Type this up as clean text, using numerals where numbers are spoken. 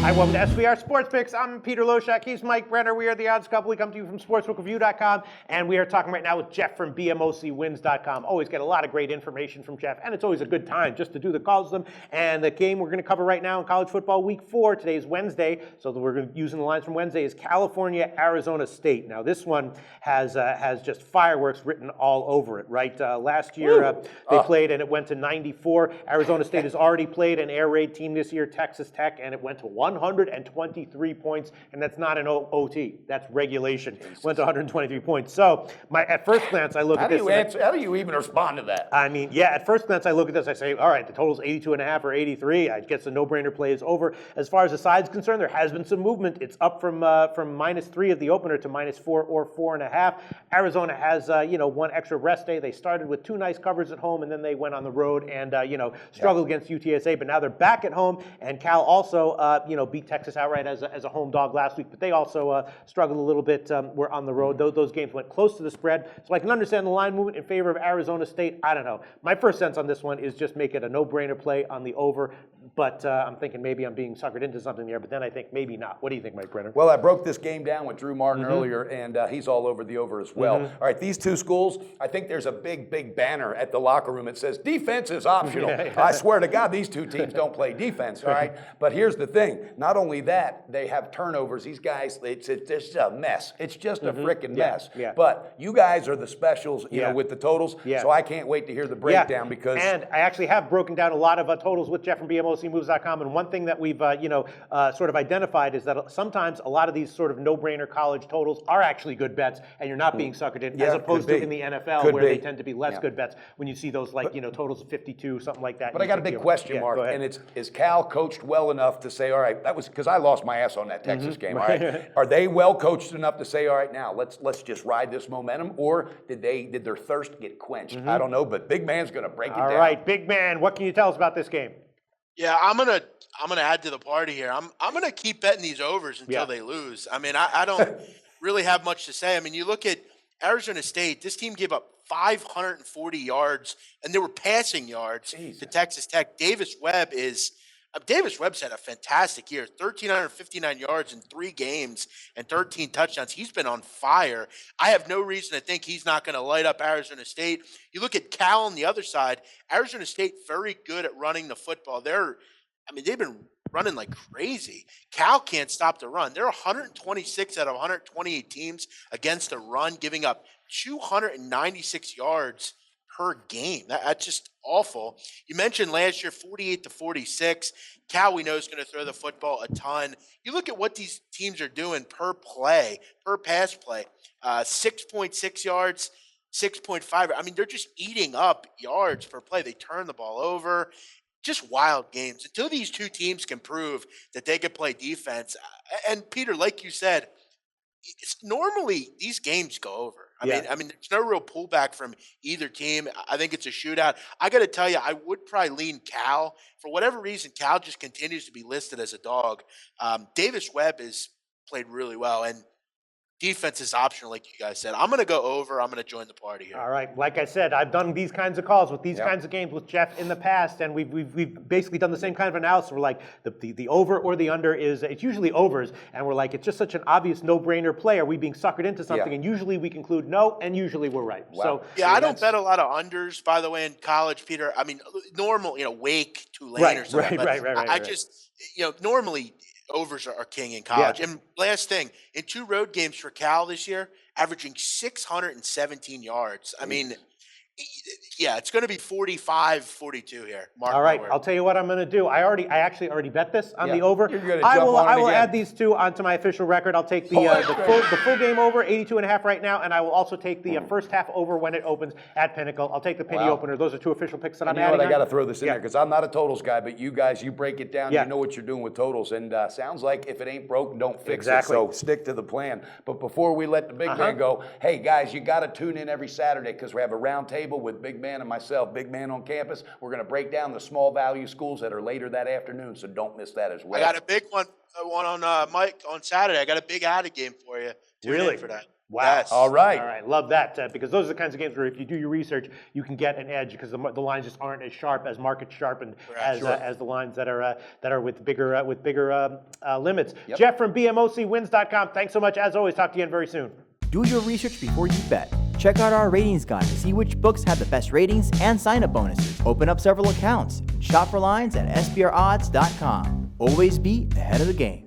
Hi, welcome to SBR Sports Picks. I'm Peter Loshak. He's Mike Brenner. We are the Odds Couple. We come to you from SportsbookReview.com, and we are talking right now with Jeff from BMOCWins.com. Always get a lot of great information from Jeff, and it's always a good time just to do the calls with them. And the game we're going to cover right now in college football week 4, today is Wednesday, so we're going to be using the lines from Wednesday, is California, Arizona State. Now, this one has just fireworks written all over it, right? Last year, they played, and it went to 94. Arizona State has already played an air raid team this year, Texas Tech, and it went to 123 points, and that's not an OT. That's regulation. Went to 123 points. So, at first glance, I look at this. How do you even respond to that? I mean, yeah, at first glance, I look at this, I say, all right, the total's 82.5 or 83. I guess the no-brainer play is over. As far as the side's concerned, there has been some movement. It's up from -3 of the opener to -4 or 4.5. Arizona has, one extra rest day. They started with 2 nice covers at home, and then they went on the road and, struggled against UTSA. But now they're back at home, and Cal also, beat Texas outright as a home dog last week. But they also struggled a little bit. Were on the road. Those games went close to the spread. So I can understand the line movement in favor of Arizona State. I don't know. My first sense on this one is just make it a no-brainer play on the over. But I'm thinking maybe I'm being suckered into something there. But then I think maybe not. What do you think, Mike Brenner? Well, I broke this game down with Drew Martin earlier, and he's all over the over as well. All right, these two schools, I think there's a big banner at the locker room that says defense is optional. I swear to God, these two teams don't play defense, all right? But here's the thing. Not only that, they have turnovers. These guys, it's just a mess. It's just a freaking mess. Yeah. But you guys are the specials, you know, with the totals. Yeah. So I can't wait to hear the breakdown because... And I actually have broken down a lot of totals with Jeff from BMOCMoves.com. And one thing that we've, sort of identified is that sometimes a lot of these sort of no-brainer college totals are actually good bets, and you're not being suckered in, as opposed to in the NFL where they tend to be less good bets when you see those totals of 52, something like that. But I got a big question mark, and it's, is Cal coached well enough to say, all right, that was because I lost my ass on that Texas game, all right? Are they well coached enough to say, all right, now let's just ride this momentum, or did their thirst get quenched? I don't know, but Big Man's going to break it down. All right, Big Man, what can you tell us about this game? Yeah, I'm gonna add to the party here. I'm gonna keep betting these overs until they lose. I mean, I don't really have much to say. I mean, you look at Arizona State. This team gave up 540 yards, and they were passing yards to Texas Tech. Davis Webb's had a fantastic year. 1,359 yards in 3 games and 13 touchdowns. He's been on fire. I have no reason to think he's not going to light up Arizona State. You look at Cal on the other side. Arizona State very good at running the football. They've been running like crazy. Cal can't stop the run. They're 126 out of 128 teams against the run, giving up 296 yards per game. That's just awful. You mentioned last year 48-46. Cal, we know, is going to throw the football a ton. You look at what these teams are doing per play, per pass play, 6.6 yards, 6.5. I mean, they're just eating up yards per play. They turn the ball over. Just wild games. Until these two teams can prove that they can play defense. And Peter, like you said, normally these games go over. I mean, there's no real pullback from either team. I think it's a shootout. I got to tell you, I would probably lean Cal. For whatever reason, Cal just continues to be listed as a dog. Davis Webb has played really well, and defense is optional, like you guys said. I'm going to go over. I'm going to join the party here. All right. Like I said, I've done these kinds of calls with these kinds of games with Jeff in the past, and we've basically done the same kind of analysis. We're like, the over or the under it's usually overs, and we're like, it's just such an obvious no-brainer play. Are we being suckered into something? And usually we conclude no, and usually we're right. Wow. So I don't bet a lot of unders, by the way, in college, Peter. I mean, normal, Wake, Tulane or something. I just, normally overs are king in college. And last thing, in 2 road games for Cal this year, averaging 617 yards. I mean, it's going to be 45-42 here. All right, I'll tell you what I'm going to do. I actually already bet this on the over. You're gonna I jump on it will again. add these two onto my official record. I'll take the full game over, 82.5 right now, and I will also take the first half over when it opens at Pinnacle. I'll take the penny opener. Those are 2 official picks that I'm adding. I got to throw this in there because I'm not a totals guy, but you guys, you break it down. You know what you're doing with totals, and sounds like if it ain't broke, don't fix it. So stick to the plan. But before we let the big man go, hey guys, you got to tune in every Saturday because we have a round table with Big Man and myself, Big Man on Campus. We're going to break down the small value schools that are later that afternoon, so don't miss that as well. I got a big one on Mike on Saturday. I got a big added game for you. Tune in for that. Wow. Yes. All right. All right. Love that because those are the kinds of games where if you do your research, you can get an edge because the lines just aren't as sharp as market sharpened as the lines that are with bigger limits. Yep. Jeff from BMOCWins.com. Thanks so much. As always, talk to you again very soon. Do your research before you bet. Check out our ratings guide to see which books have the best ratings and sign-up bonuses. Open up several accounts. Shop for lines at SBRodds.com. Always be ahead of the game.